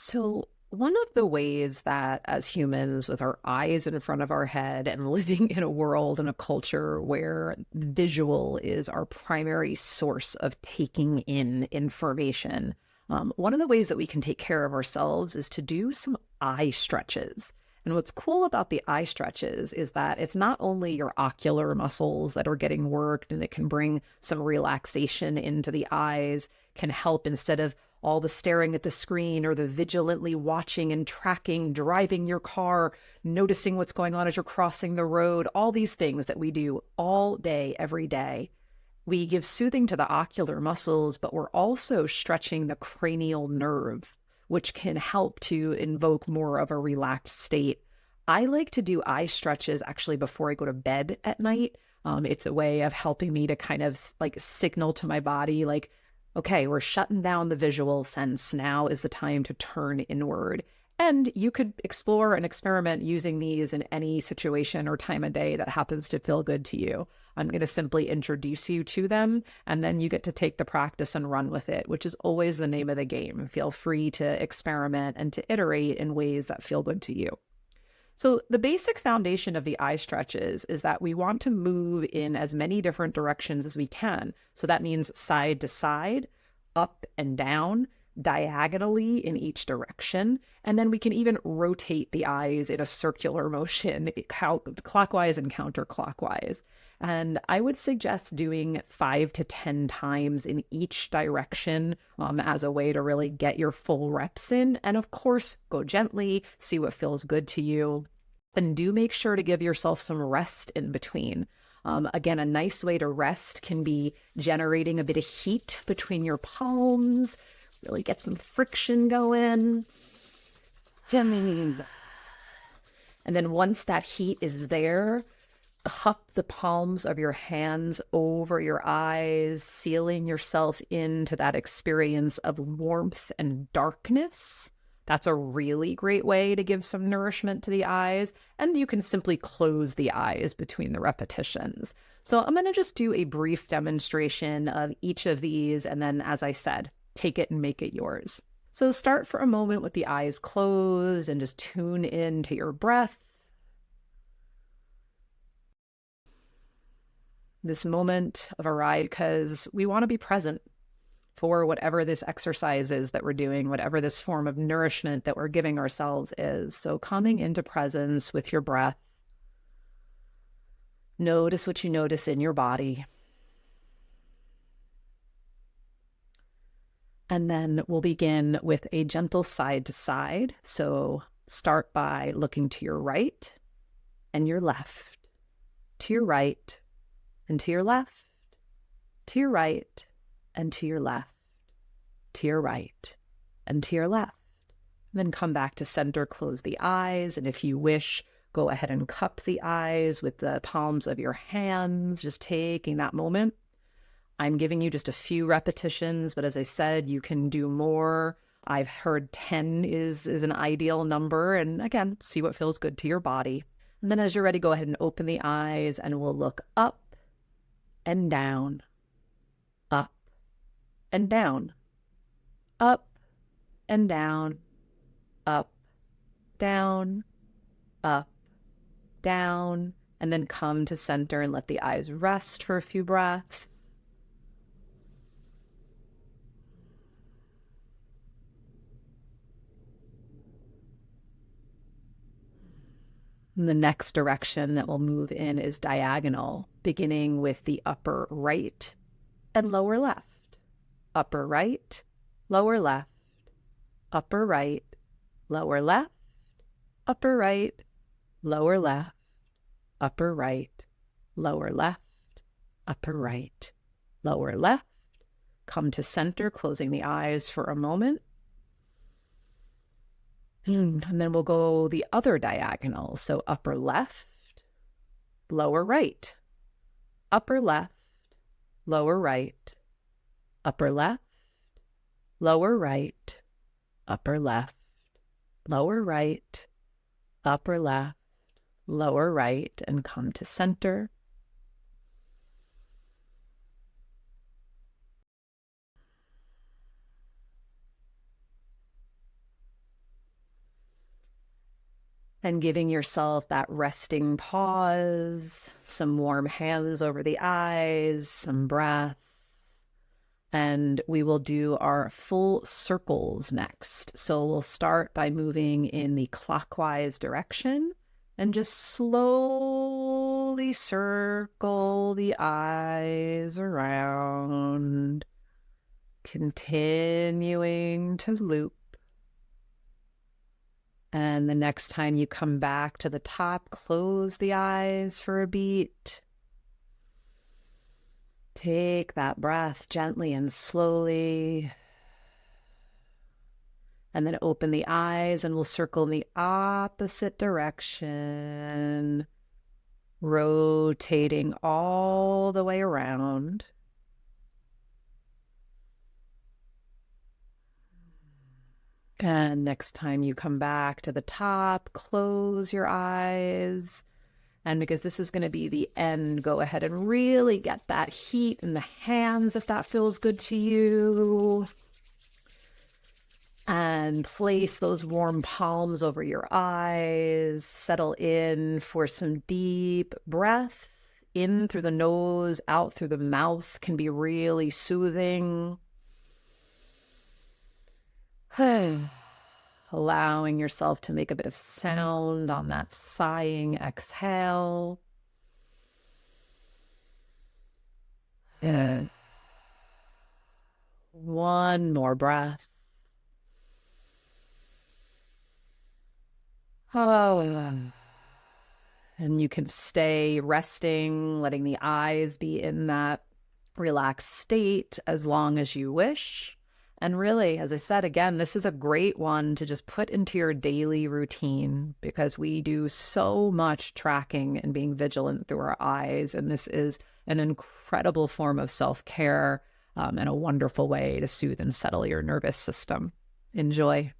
So, one of the ways that as humans, with our eyes in front of our head and living in a world and a culture where visual is our primary source of taking in information, one of the ways that we can take care of ourselves is to do some eye stretches. And what's cool about the eye stretches is that it's not only your ocular muscles that are getting worked and it can bring some relaxation into the eyes, can help instead of all the staring at the screen or the vigilantly watching and tracking, driving your car, noticing what's going on as you're crossing the road, all these things that we do all day, every day. We give soothing to the ocular muscles, but we're also stretching the cranial nerve, which can help to invoke more of a relaxed state. I like to do eye stretches actually before I go to bed at night. It's a way of helping me to kind of like signal to my body, like, okay, we're shutting down the visual sense. Now is the time to turn inward. And you could explore and experiment using these in any situation or time of day that happens to feel good to you. I'm going to simply introduce you to them, and then you get to take the practice and run with it, which is always the name of the game. Feel free to experiment and to iterate in ways that feel good to you. So, the basic foundation of the eye stretches is that we want to move in as many different directions as we can. So, that means side to side, up and down, diagonally in each direction. And then we can even rotate the eyes in a circular motion, clockwise and counterclockwise. And I would suggest doing 5 to 10 times in each direction as a way to really get your full reps in. And of course, go gently, see what feels good to you. And do make sure to give yourself some rest in between. Again, a nice way to rest can be generating a bit of heat between your palms, really get some friction going. And then once that heat is there, cup the palms of your hands over your eyes, sealing yourself into that experience of warmth and darkness. That's a really great way to give some nourishment to the eyes. And you can simply close the eyes between the repetitions. So I'm going to just do a brief demonstration of each of these. And then, as I said, take it and make it yours. So start for a moment with the eyes closed and just tune in to your breath. This moment of a ride, because we want to be present for whatever this exercise is that we're doing, whatever this form of nourishment that we're giving ourselves is. So coming into presence with your breath. Notice what you notice in your body. And then we'll begin with a gentle side to side. So start by looking to your right and your left, to your right and to your left, to your right and to your left, to your right and to your left. And then come back to center, close the eyes. And if you wish, go ahead and cup the eyes with the palms of your hands, just taking that moment. I'm giving you just a few repetitions, but as I said, you can do more. I've heard 10 is an ideal number. And again, see what feels good to your body. And then as you're ready, go ahead and open the eyes and we'll look up and down, up and down, up and down, up, down, up, down, and then come to center and let the eyes rest for a few breaths. And the next direction that we'll move in is diagonal, beginning with the upper right and lower left. Upper right, lower left, upper right, lower left, upper right, lower left, upper right, lower left, upper right, lower left. Come to center, closing the eyes for a moment. And then we'll go the other diagonal. So upper left, lower right, upper left, lower right, upper left, lower right, upper left, lower right, upper left, lower right, and come to center. And giving yourself that resting pause, some warm hands over the eyes, some breath. And we will do our full circles next. So we'll start by moving in the clockwise direction and just slowly circle the eyes around, continuing to loop. And the next time you come back to the top, close the eyes for a beat. Take that breath gently and slowly. And then open the eyes and we'll circle in the opposite direction, rotating all the way around. And next time you come back to the top, close your eyes. And because this is going to be the end, go ahead and really get that heat in the hands if that feels good to you. And place those warm palms over your eyes. Settle in for some deep breath. In through the nose, out through the mouth can be really soothing. Allowing yourself to make a bit of sound on that sighing exhale. One more breath. And you can stay resting, letting the eyes be in that relaxed state as long as you wish. And really, as I said, again, this is a great one to just put into your daily routine because we do so much tracking and being vigilant through our eyes. And this is an incredible form of self-care and a wonderful way to soothe and settle your nervous system. Enjoy.